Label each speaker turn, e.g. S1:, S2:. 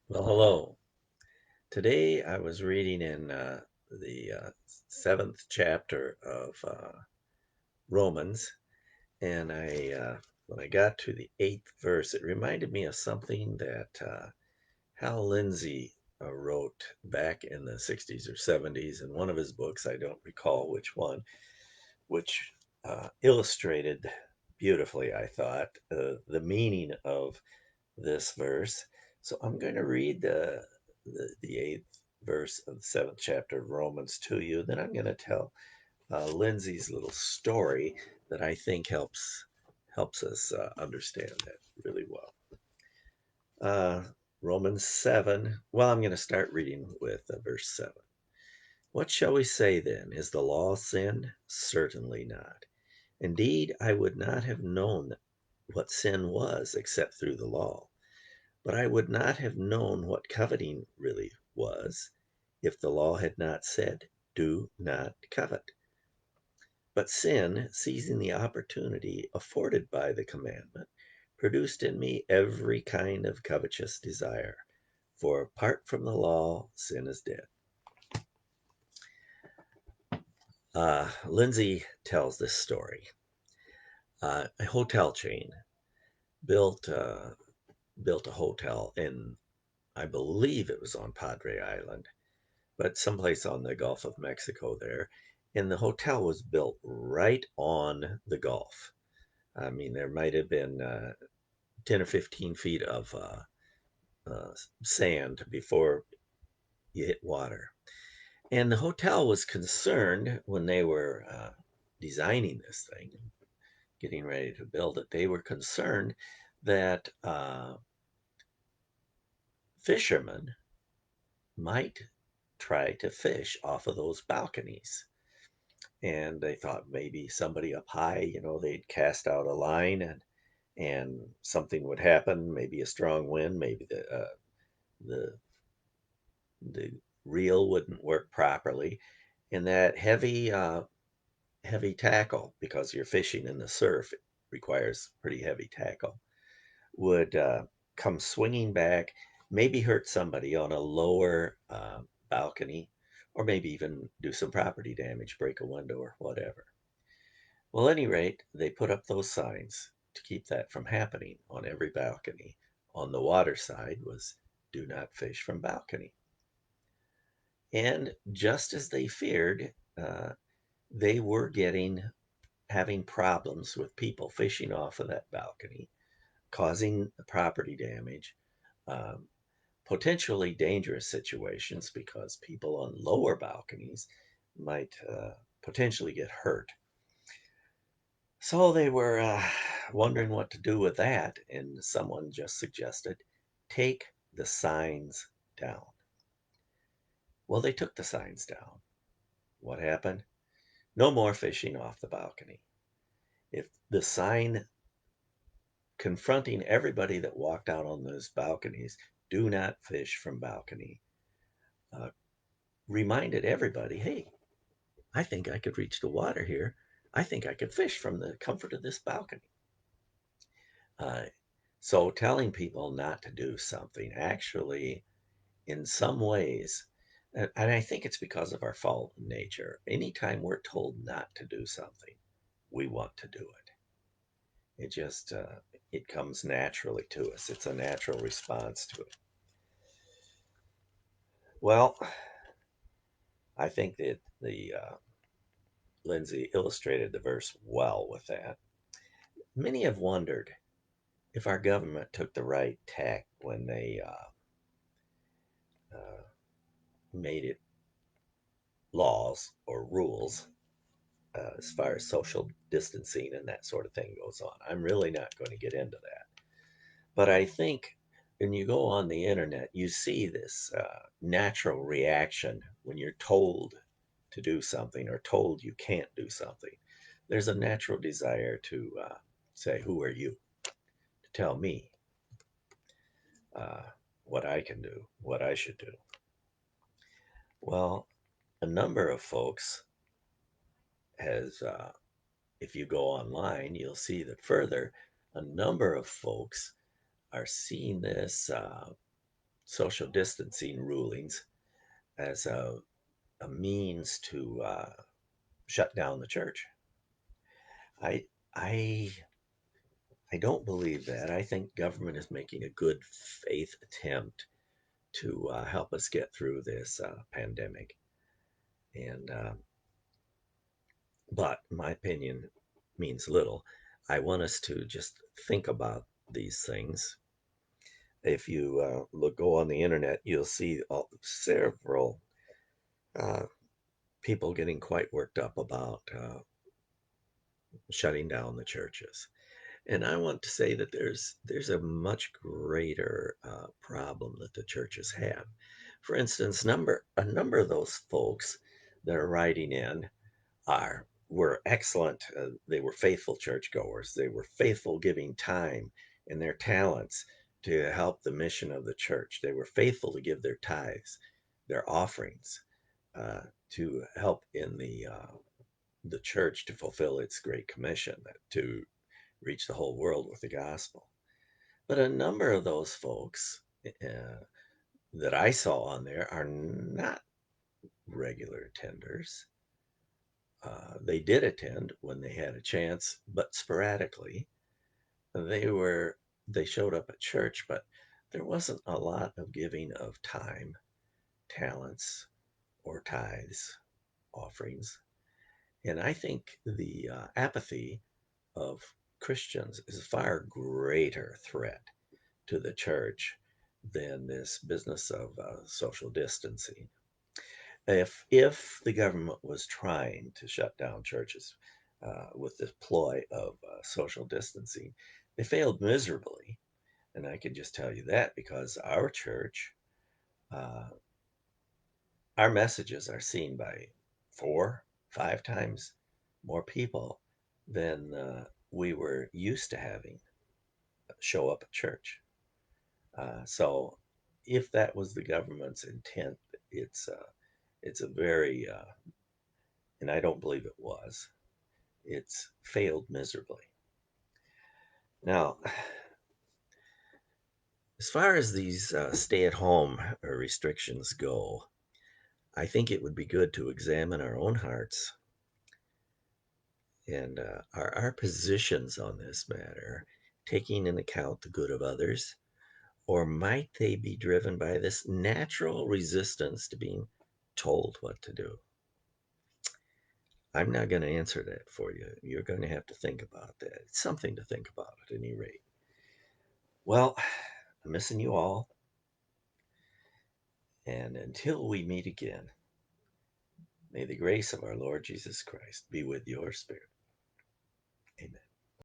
S1: Well, hello. Today I was reading in the seventh chapter of Romans, and when I got to the eighth verse, it reminded me of something that Hal Lindsey wrote back in the 60s or 70s in one of his books. I don't recall which one, which illustrated beautifully, I thought, the meaning of this verse. So I'm going to read the eighth verse of the seventh chapter of Romans to you. Then I'm going to tell Lindsay's little story that I think helps us understand that really well. Uh, Romans 7. Well, I'm going to start reading with verse 7. What shall we say then? Is the law sin? Certainly not. Indeed, I would not have known what sin was except through the law. But I would not have known what coveting really was if the law had not said, "Do not covet." But sin, seizing the opportunity afforded by the commandment, produced in me every kind of covetous desire. For apart from the law, sin is dead. Lindsay tells this story. A hotel chain built built a hotel in, I believe it was on Padre Island, but someplace on the Gulf of Mexico there. And the hotel was built right on the Gulf. I mean, there might have been 10 or 15 feet of uh, sand before you hit water. And the hotel was concerned when they were designing this thing, getting ready to build it. They were concerned that fishermen might try to fish off of those balconies, and they thought maybe somebody up high, they'd cast out a line and something would happen, maybe a strong wind, maybe the the reel wouldn't work properly, and that heavy tackle, because you're fishing in the surf, it requires pretty heavy tackle, would come swinging back, maybe hurt somebody on a lower balcony, or maybe even do some property damage, break a window or whatever. Well, at any rate, they put up those signs to keep that from happening on every balcony. On the water side was "Do not fish from balcony." And just as they feared, they were having problems with people fishing off of that balcony, causing property damage, um, potentially dangerous situations because people on lower balconies might potentially get hurt. So they were wondering what to do with that, and someone just suggested, take the signs down. Well, they took the signs down. What happened? No more fishing off the balcony. If the sign confronting everybody that walked out on those balconies, "Do not fish from balcony," uh, reminded everybody, hey, I think I could reach the water here. I think I could fish from the comfort of this balcony. Uh, so telling people not to do something actually, in some ways, and I think it's because of our fallen nature, anytime we're told not to do something, we want to do it. It just, it comes naturally to us. It's a natural response to it. Well, I think that the Lindsay illustrated the verse well with that. Many have wondered if our government took the right tack when they uh, made it laws or rules as far as social distancing and that sort of thing goes on. I'm really not going to get into that. But I think when you go on the internet, you see this natural reaction when you're told to do something or told you can't do something. There's a natural desire to say, who are you to tell me uh, what I can do, what I should do? Well, a number of folks has, if you go online, you'll see that further, a number of folks are seeing this. social distancing rulings as a means to shut down the church. I I I don't believe that. I think government is making a good faith attempt to help us get through this pandemic. And but my opinion means little. I want us to just think about these things. If you go on the internet, you'll see several uh, people getting quite worked up about shutting down the churches. And I want to say that there's a much greater problem that the churches have. For instance, a number of those folks that are writing in are were excellent. They were faithful churchgoers. They were faithful giving time and their talents to help the mission of the church. They were faithful to give their tithes, their offerings, to help in the church to fulfill its great commission to reach the whole world with the gospel. But a number of those folks that I saw on there are not regular attenders. They did attend when they had a chance, but sporadically. They were they showed up at church, but there wasn't a lot of giving of time, talents, or tithes, offerings. And I think the apathy of Christians is a far greater threat to the church than this business of social distancing. If the government was trying to shut down churches with the ploy of social distancing, they failed miserably. And I can just tell you that because our church, uh, our messages are seen by 4, 5 times more people than we were used to having show up at church. So, if that was the government's intent, it's uh, it's a very, and I don't believe it was. It's failed miserably. Now, as far as these stay-at-home restrictions go, I think it would be good to examine our own hearts and our positions on this matter, taking into account the good of others, or might they be driven by this natural resistance to being told what to do? I'm not going to answer that for you. You're going to have to think about that. It's something to think about at any rate. Well, I'm missing you all. And until we meet again, may the grace of our Lord Jesus Christ be with your spirit. Amen.